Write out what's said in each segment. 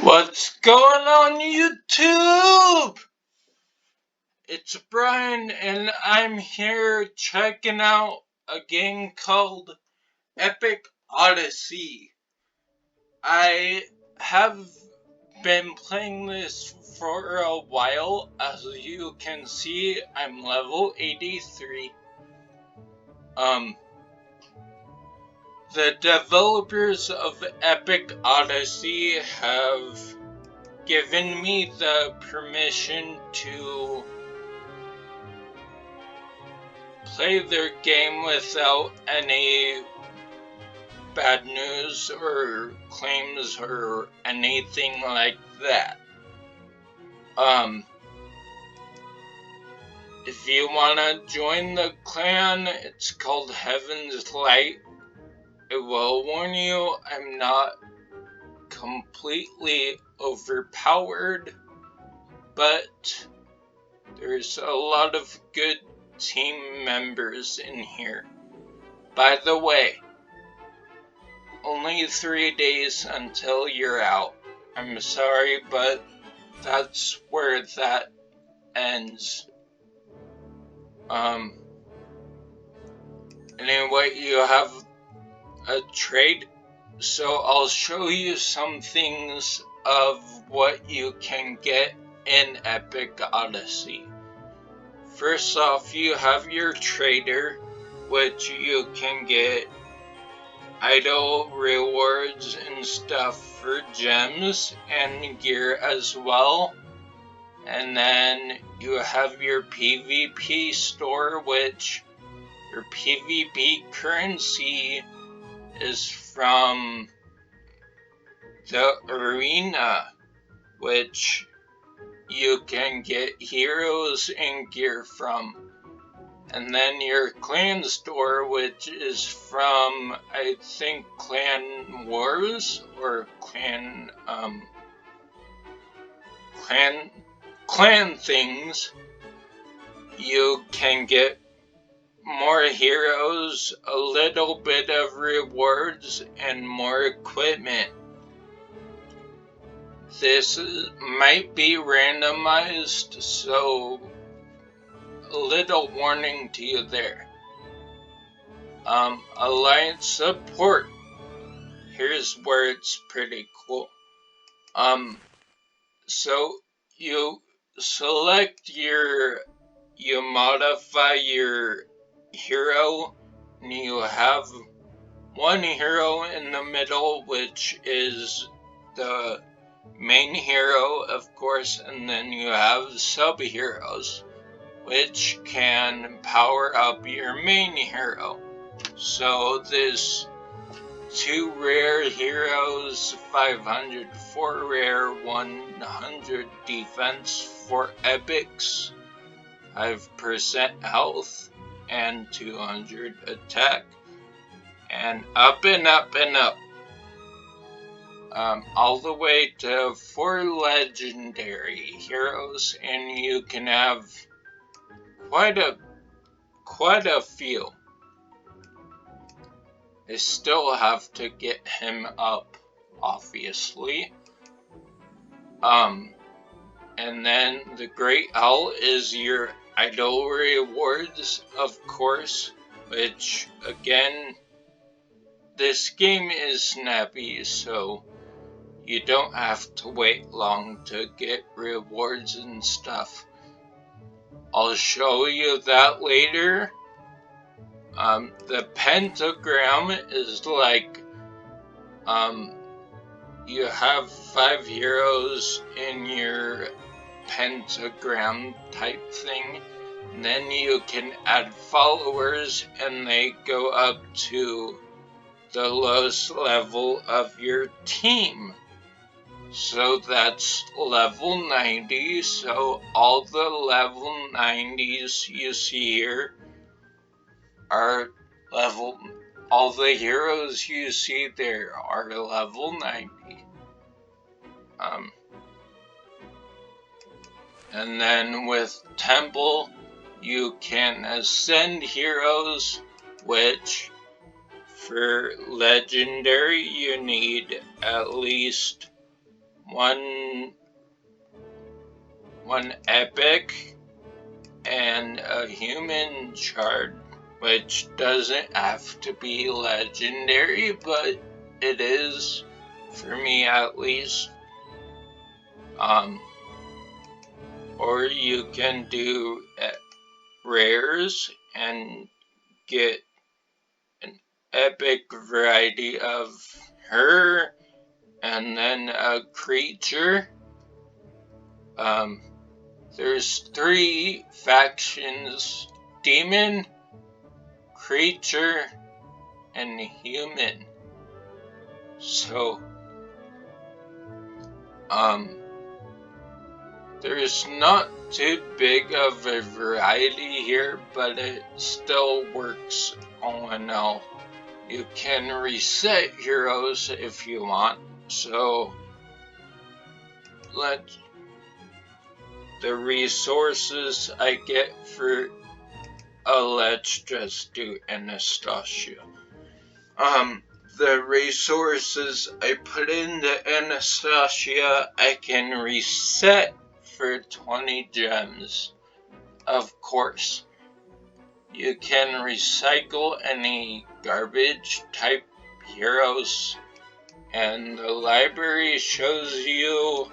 What's going on YouTube? It's Brian and I'm here checking out a game called Epic Odyssey. I have been playing this for a while. As you can see, I'm level 83. The developers of Epic Odyssey have given me the permission to play their game without any bad news or claims or anything like that. If you wanna join the clan, it's called Heaven's Light. It will warn you, I'm not completely overpowered, but there's a lot of good team members in here. By the way, only 3 days until you're out. I'm sorry, but that's where that ends. Anyway, you have a trade, so I'll show you some things of what you can get in Epic Odyssey. First off, you have your trader, which you can get idle rewards and stuff for gems and gear as well. And then you have your PvP store, which your PvP currency is from the arena, which you can get heroes and gear from. And then your clan store, which is from, I think, Clan Wars or Clan things. You can get more heroes, a little bit of rewards, and more equipment. This might be randomized, so a little warning to you there. Alliance support. Here's where it's pretty cool. So you select you modify your hero, and you have one hero in the middle, which is the main hero, of course, and then you have sub-heroes, which can power up your main hero. So this 2 rare heroes, 500 for rare, 100 defense for epics, 5% health, and 200 attack, and up and up and up. All the way to 4 legendary heroes, and you can have quite a few. I still have to get him up, obviously. And then the Great Owl is your idol rewards, of course, which, again, this game is snappy, so you don't have to wait long to get rewards and stuff. I'll show you that later. The Pentagram is like, you have 5 heroes in your Pentagram type thing, and then you can add followers and they go up to the lowest level of your team. So that's level 90, so all the level 90s you see here are all the heroes you see there are level 90. And then with Temple, you can ascend heroes, which for legendary you need at least one epic, and a human shard, which doesn't have to be legendary, but it is, for me at least. Or you can do rares and get an epic variety of her, and then a creature. There's 3 factions: demon, creature, and human. So, there's not too big of a variety here, but it still works all in all. You can reset heroes if you want, so the resources I get for, let's just do Anastasia. The resources I put into Anastasia, I can reset for 20 gems. Of course, you can recycle any garbage type heroes, and the library shows you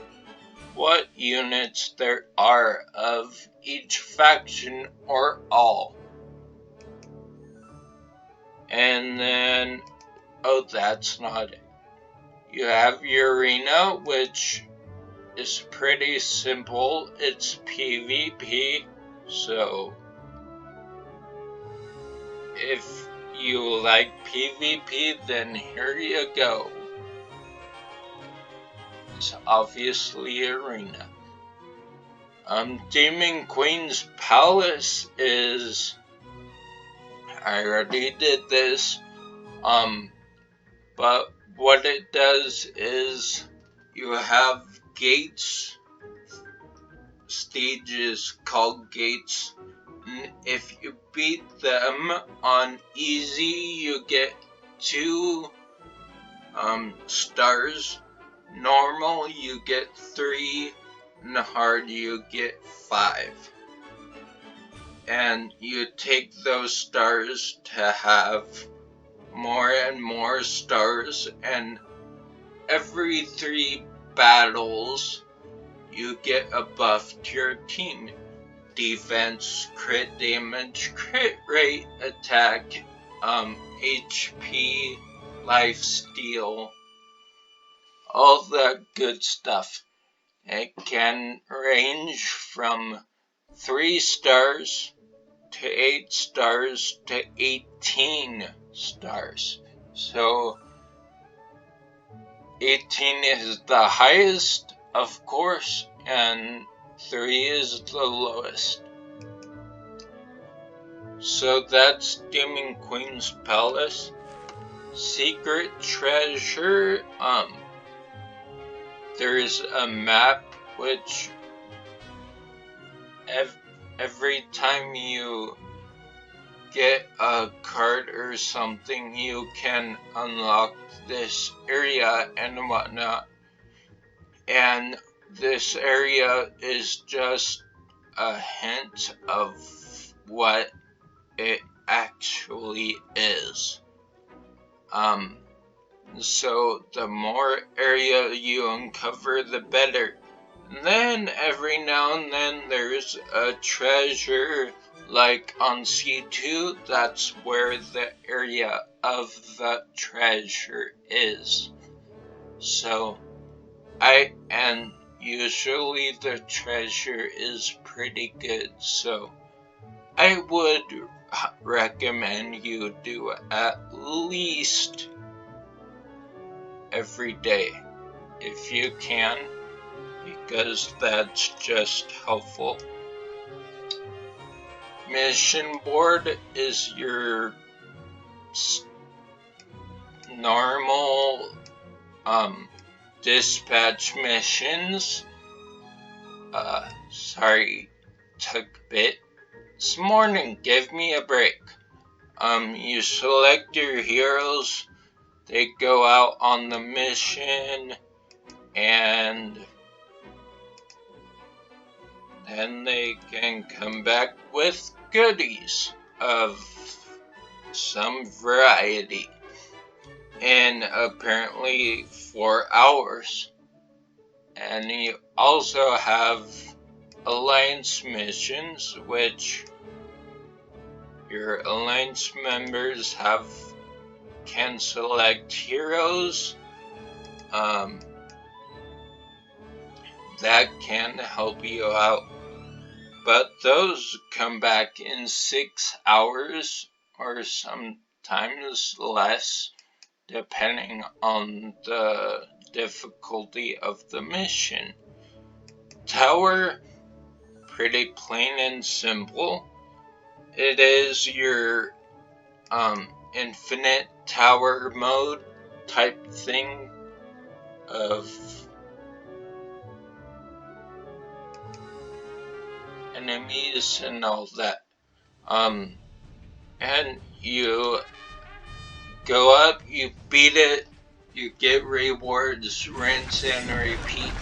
what units there are of each faction or all. And then, oh, that's not it. You have your arena, which is pretty simple. It's PvP, so if you like PvP, then here you go. It's obviously arena. Demon Queen's Palace is, I already did this, but what it does is you have gates, stages called gates, and if you beat them on easy, you get 2 stars. Normal, you get 3, and hard, you get 5. And you take those stars to have more and more stars, and every 3 battles, you get a buff to your team. Defense, crit damage, crit rate, attack, HP, life steal, all that good stuff. It can range from 3 stars to 8 stars to 18 stars. So 18 is the highest, of course, and 3 is the lowest. So that's Demon Queen's Palace. Secret treasure, there's a map which every time you get a card or something, you can unlock this area and whatnot. And this area is just a hint of what it actually is. So the more area you uncover, the better. And then every now and then there's a treasure, like on C2, that's where the area of the treasure is. So and usually the treasure is pretty good, so I would recommend you do at least every day if you can, because that's just helpful. Mission board is your normal dispatch missions. Sorry, took a bit. This morning, give me a break. You select your heroes, they go out on the mission, and then they can come back with goodies of some variety in apparently 4 hours. And you also have alliance missions, which your alliance members can select heroes that can help you out. But those come back in 6 hours or sometimes less, depending on the difficulty of the mission. Tower, pretty plain and simple. It is your infinite tower mode type thing of enemies and all that. And you go up, you beat it, you get rewards, rinse and repeat.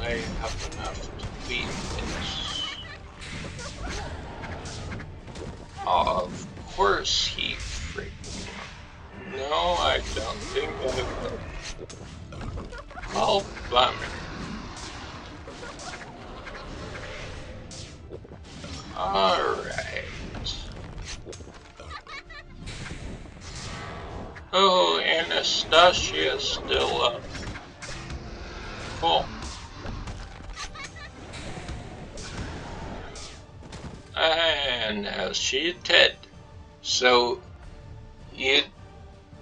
I have enough to beat this. Of course he freaking. No, I don't think I will. Oh, bummer. Alright. Oh, Anastasia's still up. Cool. And now she's dead. So, you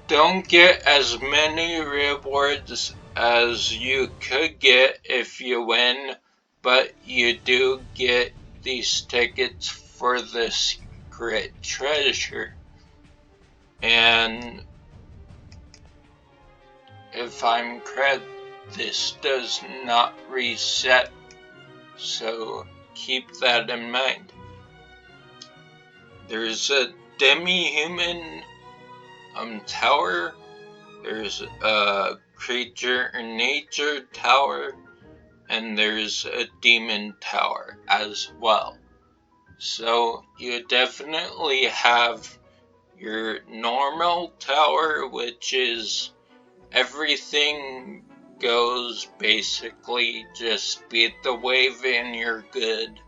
don't get as many rewards as you could get if you win, but you do get these tickets for the secret treasure. And if I'm correct, this does not reset, so keep that in mind. There's a demi-human tower, there's a creature and nature tower, and there's a demon tower as well. So you definitely have your normal tower, which is everything goes basically, just beat the wave and you're good.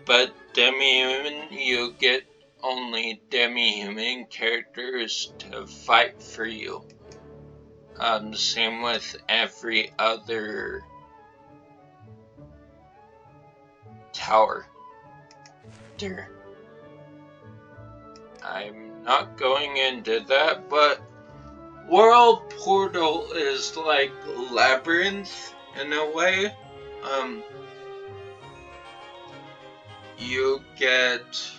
But demi-human, you get only demi-human characters to fight for you. Same with every other tower. There. I'm not going into that, but World Portal is like Labyrinth in a way. You get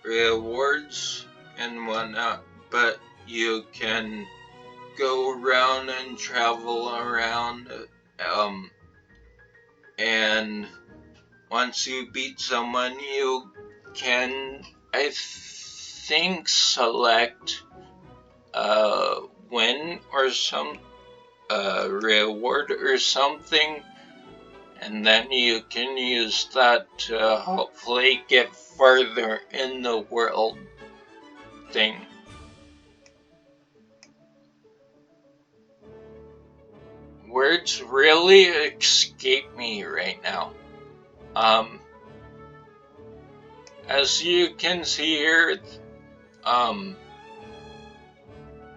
rewards and whatnot, but you can go around and travel around, and once you beat someone, you can, I think, select win or some reward or something, and then you can use that to hopefully get further in the world thing. Words really escape me right now. As you can see here,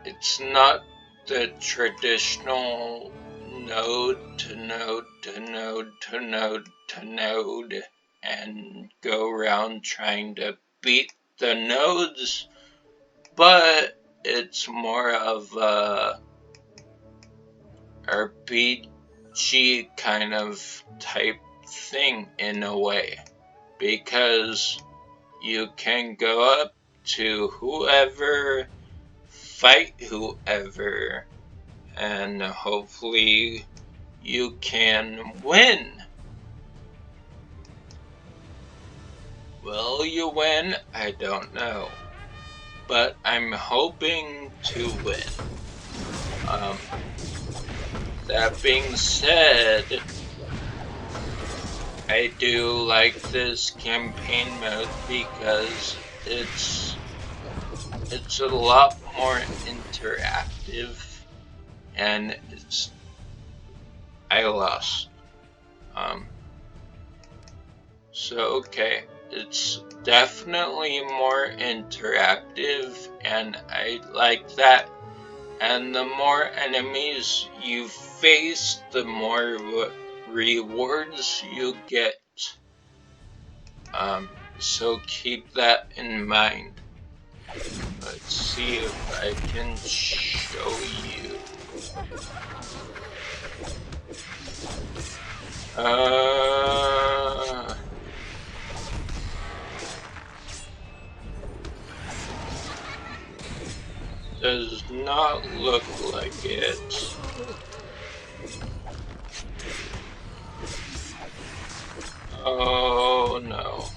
it's not the traditional node to node to node to node to node and go around trying to beat the nodes, but it's more of a RPG kind of type thing in a way, because you can go up to whoever, fight whoever, and hopefully you can win. Will you win? I don't know. But I'm hoping to win. That being said, I do like this campaign mode because it's a lot more interactive, and I lost. So okay, it's definitely more interactive, and I like that. And the more enemies you face, the more rewards you get. So keep that in mind. Let's see if I can show you. Does not look like it. Oh no.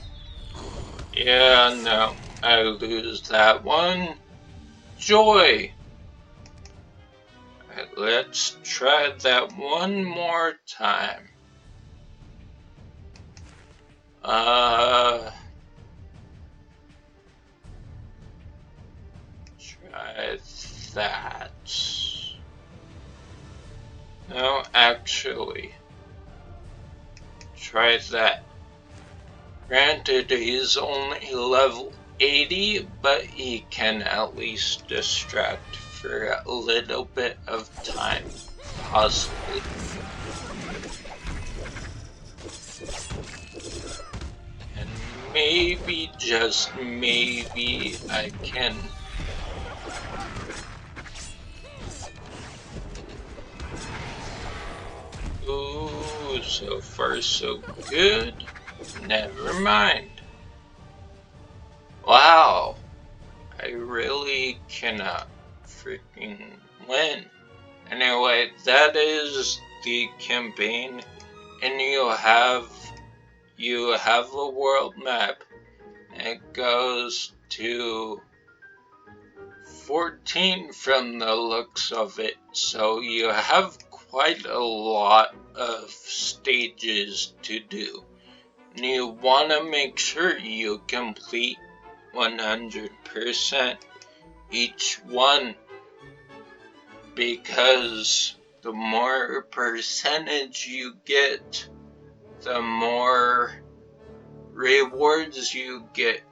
Yeah, no. I lose that one. Joy! Right, let's try that one more time. Try that. No, actually. Try that. Granted, he's only level 80, but he can at least distract for a little bit of time, possibly. And maybe, just maybe, I can. Ooh, so far so good. Never mind. Wow, I really cannot freaking win. Anyway, that is the campaign, and you have a world map. It goes to 14 from the looks of it, so you have quite a lot of stages to do. And you want to make sure you complete 100% each one, because the more percentage you get, the more rewards you get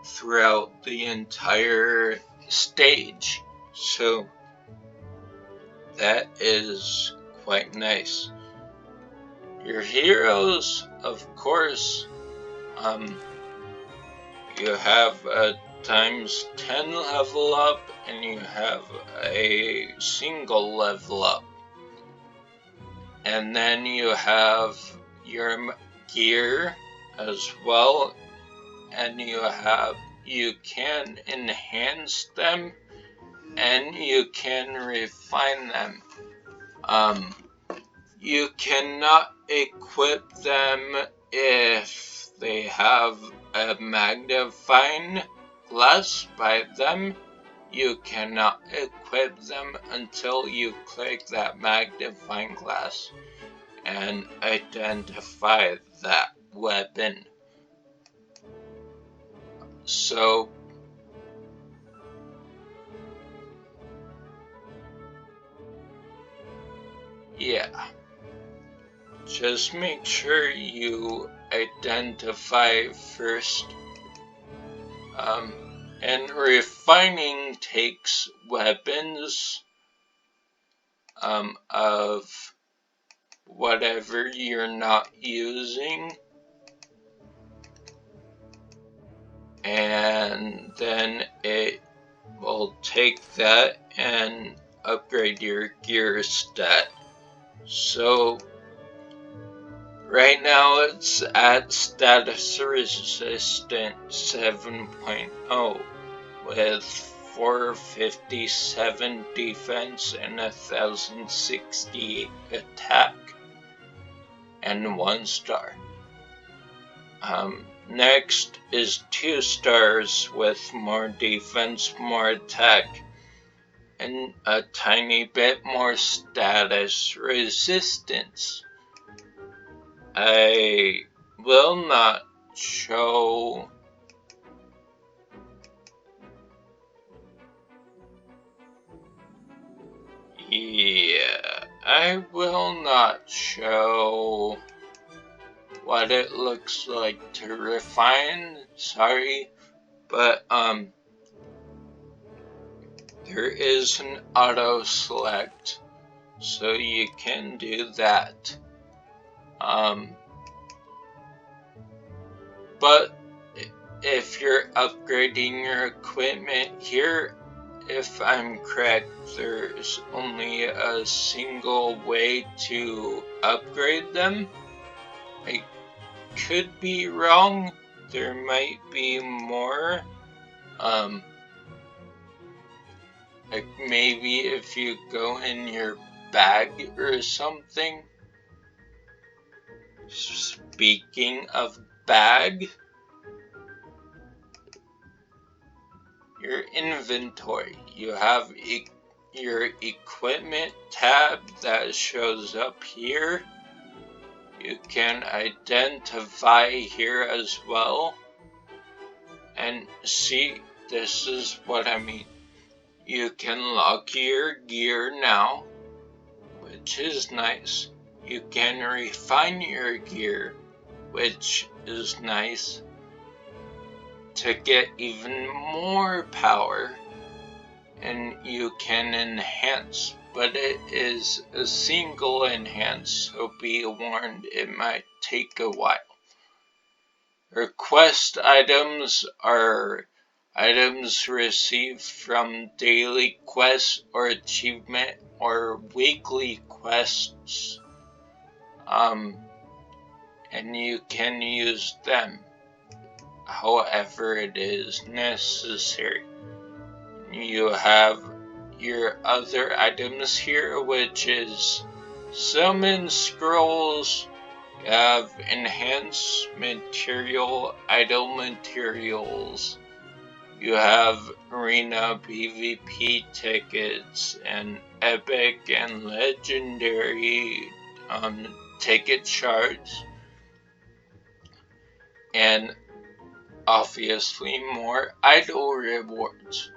throughout the entire stage. So that is quite nice. Your heroes, of course, you have a times 10 level up, and you have a single level up. And then you have your gear as well, and you can enhance them, and you can refine them. You cannot equip them if they have a magnifying glass by them. You cannot equip them until you click that magnifying glass and identify that weapon. So yeah, just make sure you identify first. And refining takes weapons of whatever you're not using, and then it will take that and upgrade your gear stat. So right now it's at status resistant 7.0 with 457 defense and 1068 attack and 1 star. Next is 2 stars with more defense, more attack, and a tiny bit more status resistance. I will not show I will not show what it looks like to refine, sorry, but there is an auto select, so you can do that. But if you're upgrading your equipment here, if I'm correct, there's only a single way to upgrade them. I could be wrong, there might be more. Like maybe if you go in your bag or something. Speaking of bag, your inventory, you have your equipment tab that shows up here. You can identify here as well, and see, this is what I mean. You can lock your gear now, which is nice. You can refine your gear, which is nice, to get even more power, and you can enhance, but it is a single enhance, so be warned, it might take a while. Request items are items received from daily quests or achievement or weekly quests, and you can use them however it is necessary. You have your other items here, which is summon scrolls. You have enhanced material, idle materials. You have arena PvP tickets and epic and legendary ticket shards, and obviously more idle rewards.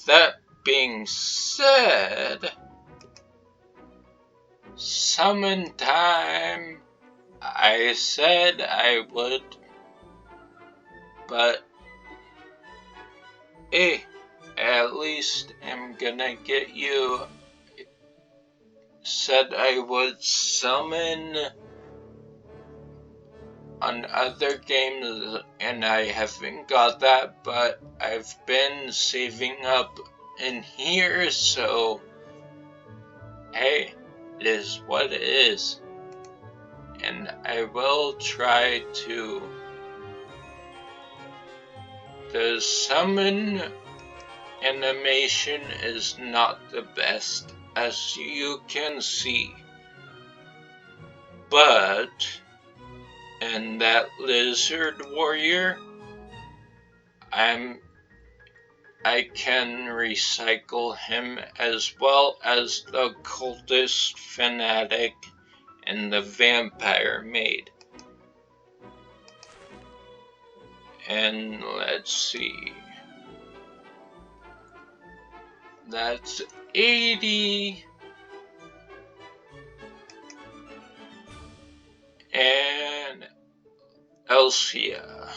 That being said, summon time. I said I would, but hey, at least I'm gonna get you. Said I would summon on other games, and I haven't got that, but I've been saving up in here, so hey, it is what it is. And I will try to. The summon animation is not the best, as you can see, but and that lizard warrior, I can recycle him, as well as the cultist fanatic and the vampire maid. And let's see, that's 80. And Elsia.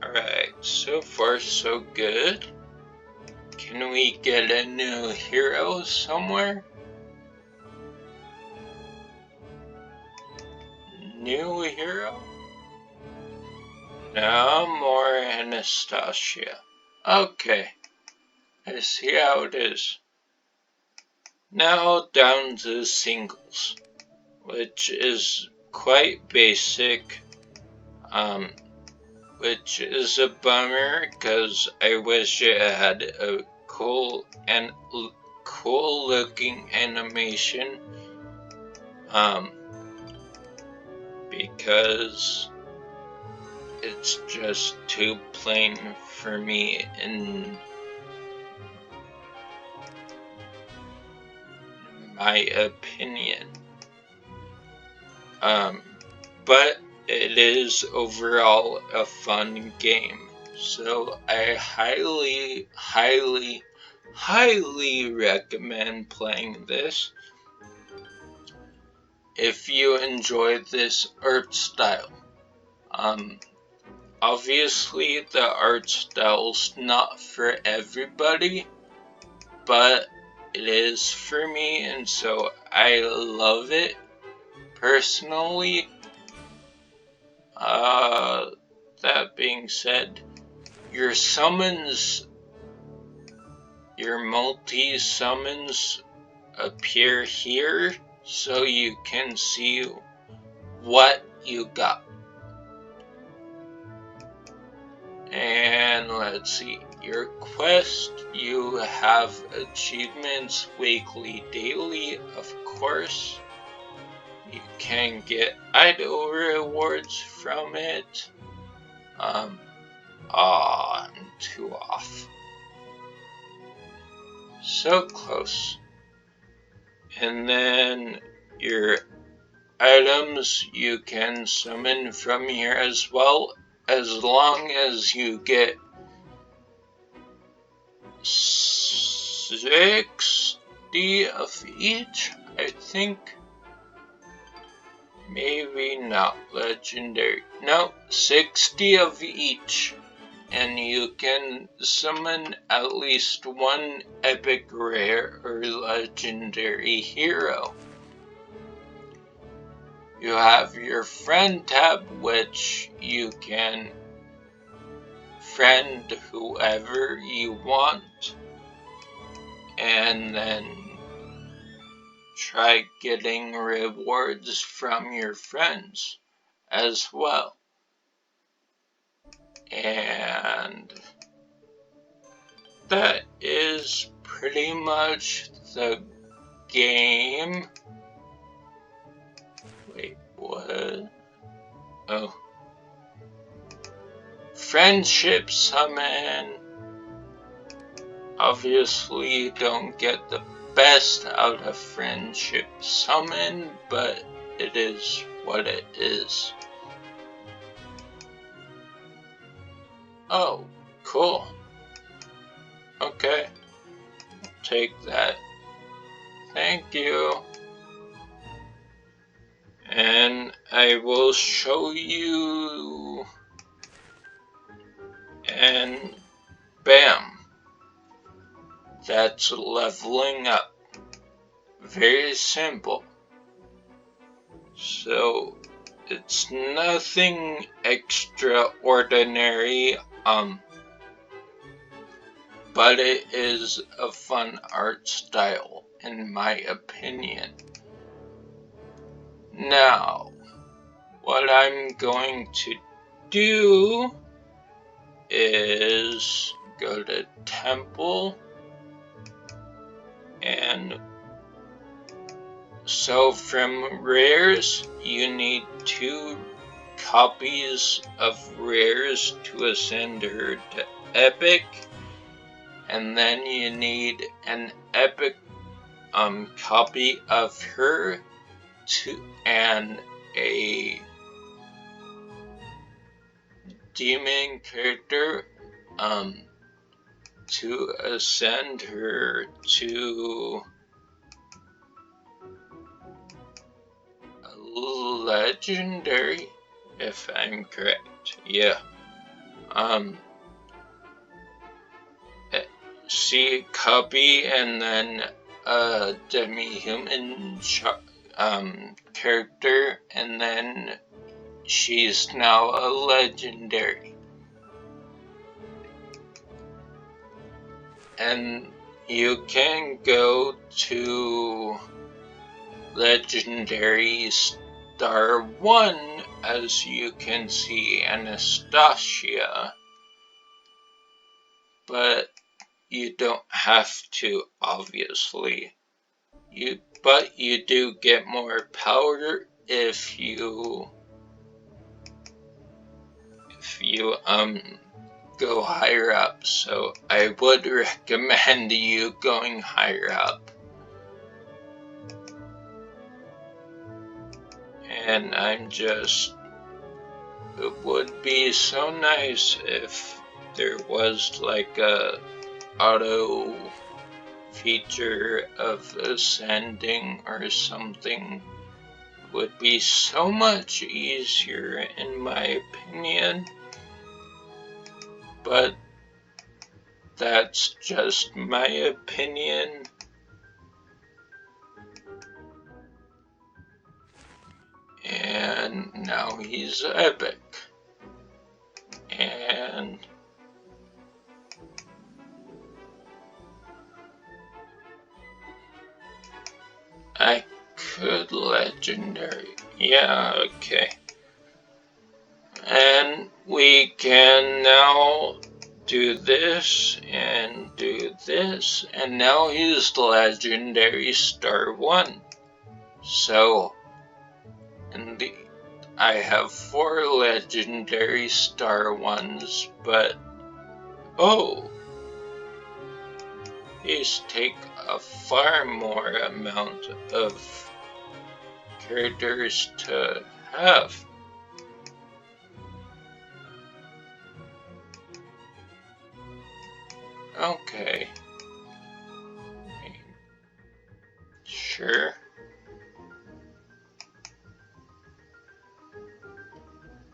Alright, so far so good. Can we get a new hero somewhere? New hero? No more Anastasia. Okay, I see how it is. Now down to singles, which is quite basic, which is a bummer because I wish it had a cool looking animation, because it's just too plain for me in my opinion. But it is overall a fun game, so I highly recommend playing this if you enjoy this art style. Obviously the art style's not for everybody, but it is for me, and so I love it personally. That being said, your summons, your multi-summons appear here so you can see what you got. And let's see, your quest, you have achievements weekly, daily, of course. You can get idle rewards from it. I'm too off. So close. And then your items you can summon from here as well, as long as you get 60 of each, I think. Maybe not legendary. No, 60 of each. And you can summon at least one epic, rare, or legendary hero. You have your friend tab, which you can friend whoever you want, and then try getting rewards from your friends as well. And that is pretty much the game. Wait, what? Oh. Friendship summon. Obviously, you don't get the best out of friendship summon, but it is what it is. Oh, cool. Okay, take that. Thank you. And I will show you. And bam. That's leveling up. Very simple. So it's nothing extraordinary, but it is a fun art style in my opinion. Now, what I'm going to do is go to temple, and so from rares you need 2 copies of rares to ascend her to epic, and then you need an epic copy of her and a demon character to ascend her to a legendary, if I'm correct. Yeah. See copy and then a demi-human character, and then she's now a legendary. And you can go to legendary star 1, as you can see Anastasia, but you don't have to, obviously. But you do get more power if you if you go higher up, so I would recommend you going higher up. And it would be so nice if there was like a auto feature of ascending or something. It would be so much easier in my opinion, but that's just my opinion. And now he's epic. And I could legendary. Yeah, okay. And we can now do this and do this, and now he's legendary star 1. So, I have 4 legendary star 1s, but oh, these take a far more amount of characters to have. Okay. Sure.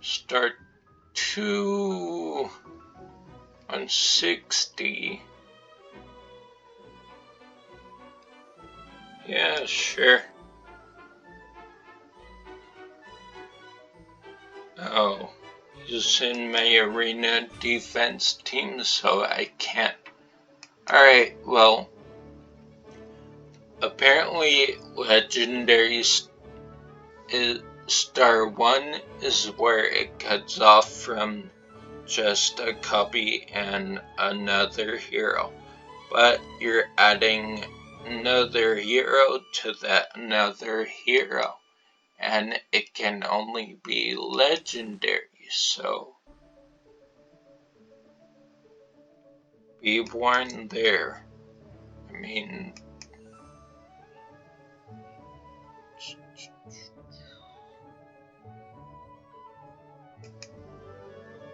Start 2 on 60. Yeah, sure. Oh, he's in my arena defense team, so I can't. Alright, well, apparently legendary star 1 is where it cuts off from just a copy and another hero, but you're adding another hero to that another hero, and it can only be legendary, so be warned there. I mean,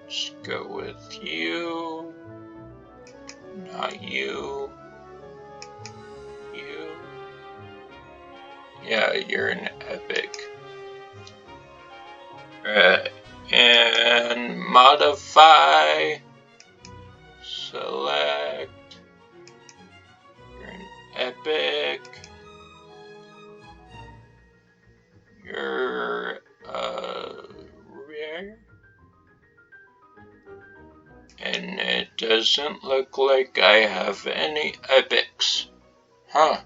just go with you, not you, you. Yeah, you're an epic. Right, and modify, select, you're an epic, you're rare, and it doesn't look like I have any epics. Huh,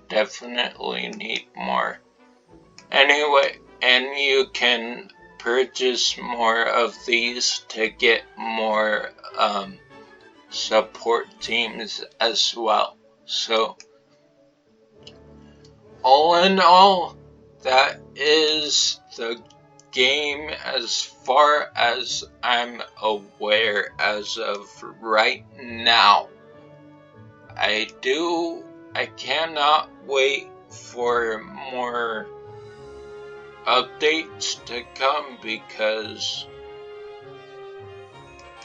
definitely need more. Anyway, and you can purchase more of these to get more support teams as well. So, all in all, that is the game as far as I'm aware as of right now. I cannot wait for more updates to come because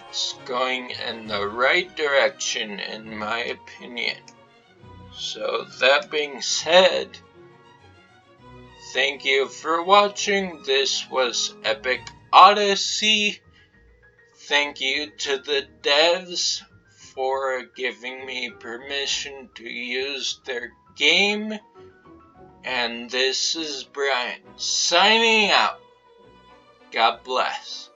it's going in the right direction in my opinion. So that being said, thank you for watching. This was Epic Odyssey. Thank you to the devs for giving me permission to use their game. And this is Brian signing out. God bless.